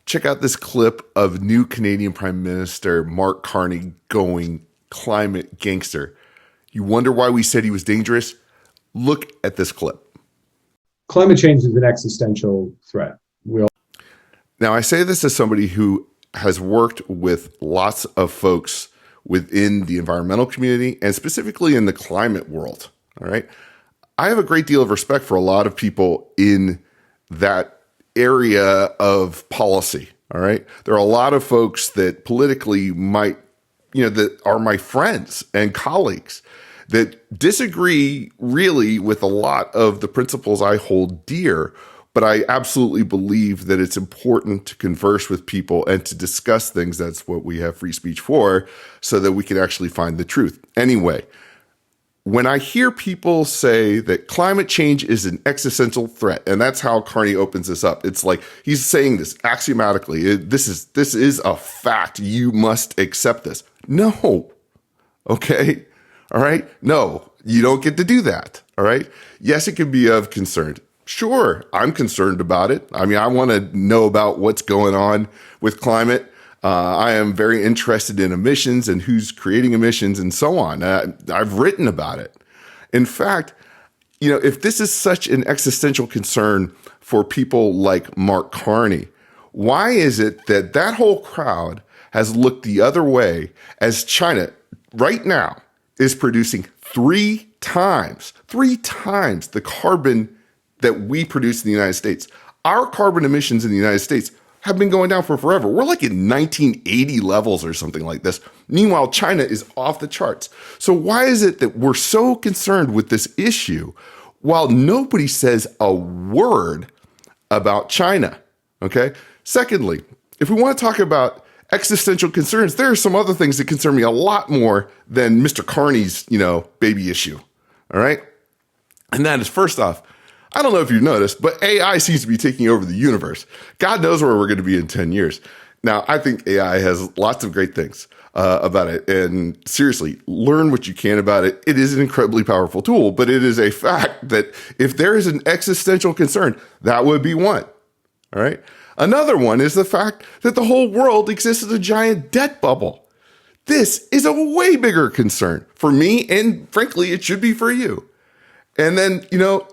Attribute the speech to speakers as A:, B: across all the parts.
A: check out this clip of new Canadian Prime Minister Mark Carney going climate gangster. You wonder why we said he was dangerous? Look at this clip.
B: Climate change is an existential threat.
A: Now, I say this as somebody who has worked with lots of folks within the environmental community and specifically in the climate world. All right. I have a great deal of respect for a lot of people in that area of policy. All right. There are a lot of folks that politically might, that are my friends and colleagues that disagree really with a lot of the principles I hold dear. But I absolutely believe that it's important to converse with people and to discuss things. That's what we have free speech for, so that we can actually find the truth. Anyway, when I hear people say that climate change is an existential threat, and that's how Carney opens this up, it's like he's saying this axiomatically. This is a fact. You must accept this. No. Okay. All right. No, you don't get to do that. All right. Yes, it can be of concern. Sure, I'm concerned about it. I mean, I want to know about what's going on with climate. I am very interested in emissions and who's creating emissions and so on. I've written about it. In fact, if this is such an existential concern for people like Mark Carney, why is it that that whole crowd has looked the other way as China right now is producing three times the carbon that we produce in the United States? Our carbon emissions in the United States have been going down for forever. We're like in 1980 levels or something like this. Meanwhile, China is off the charts. So why is it that we're so concerned with this issue while nobody says a word about China? Okay. Secondly, if we want to talk about existential concerns, there are some other things that concern me a lot more than Mr. Carney's, baby issue. All right. And that is, first off, I don't know if you've noticed, but AI seems to be taking over the universe. God knows where we're going to be in 10 years. Now, I think AI has lots of great things about it. And seriously, learn what you can about it. It is an incredibly powerful tool, but it is a fact that if there is an existential concern, that would be one. All right. Another one is the fact that the whole world exists as a giant debt bubble. This is a way bigger concern for me, and frankly, it should be for you. And then,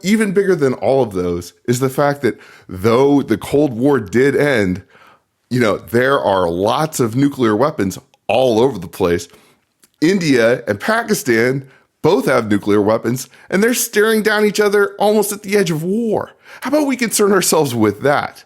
A: even bigger than all of those is the fact that though the Cold War did end, there are lots of nuclear weapons all over the place. India and Pakistan both have nuclear weapons, and they're staring down each other almost at the edge of war. How about we concern ourselves with that?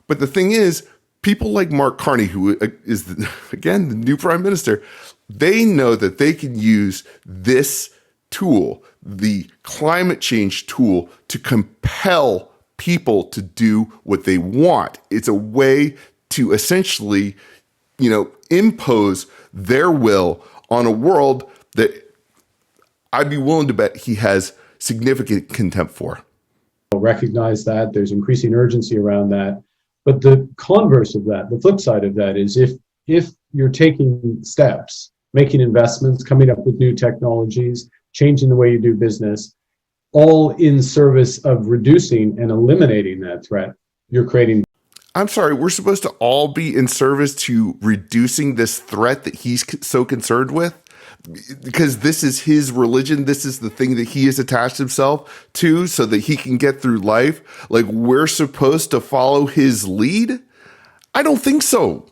A: But the thing is, people like Mark Carney, who is, again, the new prime minister, they know that they can use this tool, the climate change tool, to compel people to do what they want. It's a way to essentially, impose their will on a world that I'd be willing to bet he has significant contempt for.
B: Recognize that there's increasing urgency around that. But the converse of that, the flip side of that is if you're taking steps, making investments, coming up with new technologies, changing the way you do business, all in service of reducing and eliminating that threat, you're creating.
A: I'm sorry, we're supposed to all be in service to reducing this threat that he's so concerned with? Because this is his religion, this is the thing that he has attached himself to so that he can get through life. Like, we're supposed to follow his lead? I don't think so.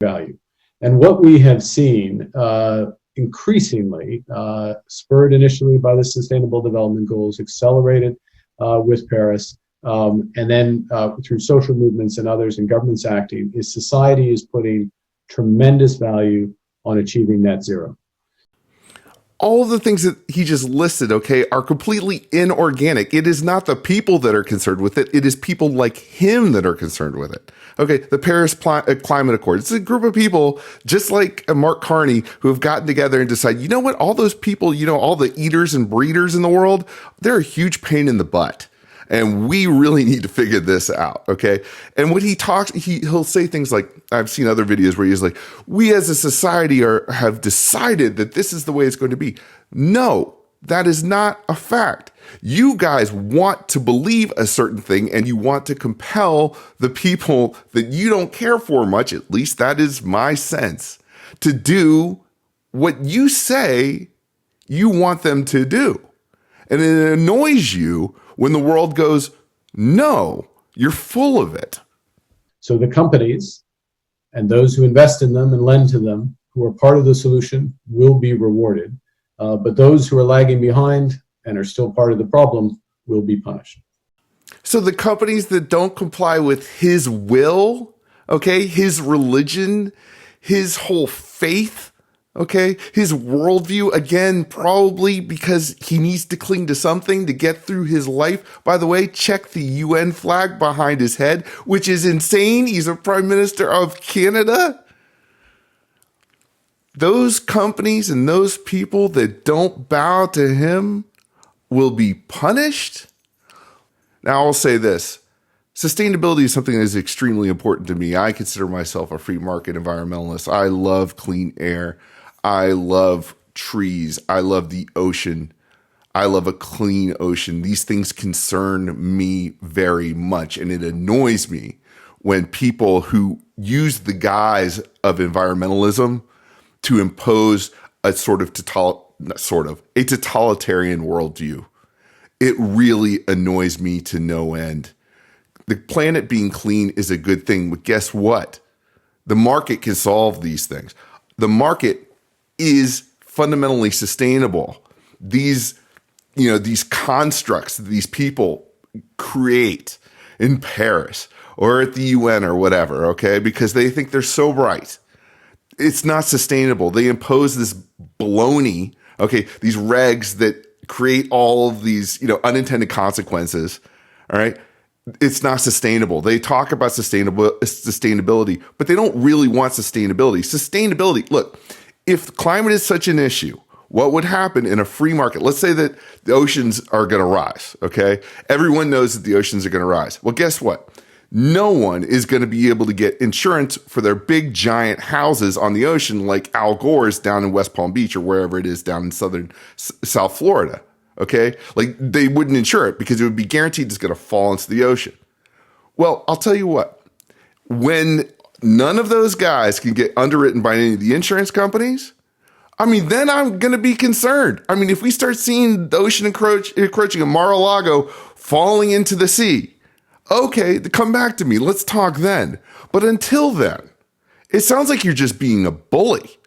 B: Value. And what we have seen increasingly, spurred initially by the Sustainable Development Goals, accelerated with Paris, and then through social movements and others and governments acting, is society is putting tremendous value on achieving net zero.
A: All of the things that he just listed, okay, are completely inorganic. It is not the people that are concerned with it. It is people like him that are concerned with it. Okay, the Paris Climate Accord. It's a group of people just like Mark Carney who have gotten together and decided, you know what, all those people, all the eaters and breeders in the world, they're a huge pain in the butt. And we really need to figure this out, okay? And when he talks, he'll say things like, I've seen other videos where he's like, we as a society have decided that this is the way it's going to be. No, that is not a fact. You guys want to believe a certain thing and you want to compel the people that you don't care for much, at least that is my sense, to do what you say you want them to do. And it annoys you when the world goes, no, you're full of it.
B: So the companies and those who invest in them and lend to them, who are part of the solution, will be rewarded. But those who are lagging behind and are still part of the problem will be punished.
A: So the companies that don't comply with his will, okay, his religion, his whole faith, okay, his worldview, again, probably because he needs to cling to something to get through his life. By the way, check the UN flag behind his head, which is insane. He's a prime minister of Canada. Those companies and those people that don't bow to him will be punished. Now, I'll say this. Sustainability is something that is extremely important to me. I consider myself a free market environmentalist. I love clean air. I love trees. I love the ocean. I love a clean ocean. These things concern me very much, and it annoys me when people who use the guise of environmentalism to impose a a totalitarian worldview. It really annoys me to no end. The planet being clean is a good thing, but guess what? The market can solve these things. The market is fundamentally sustainable. These constructs that these people create in Paris or at the UN or whatever, okay, because they think they're so bright. It's not sustainable. They impose this baloney, okay, these regs that create all of these, unintended consequences, all right? It's not sustainable. They talk about sustainability, but they don't really want sustainability. Sustainability, look, if climate is such an issue, what would happen in a free market? Let's say that the oceans are going to rise, okay? Everyone knows that the oceans are going to rise. Well, guess what? No one is going to be able to get insurance for their big giant houses on the ocean like Al Gore's down in West Palm Beach or wherever it is down in South Florida, okay? Like they wouldn't insure it because it would be guaranteed it's going to fall into the ocean. Well, I'll tell you what, when none of those guys can get underwritten by any of the insurance companies, then I'm going to be concerned. If we start seeing the ocean encroaching and Mar-a-Lago falling into the sea, okay, come back to me. Let's talk then. But until then, it sounds like you're just being a bully.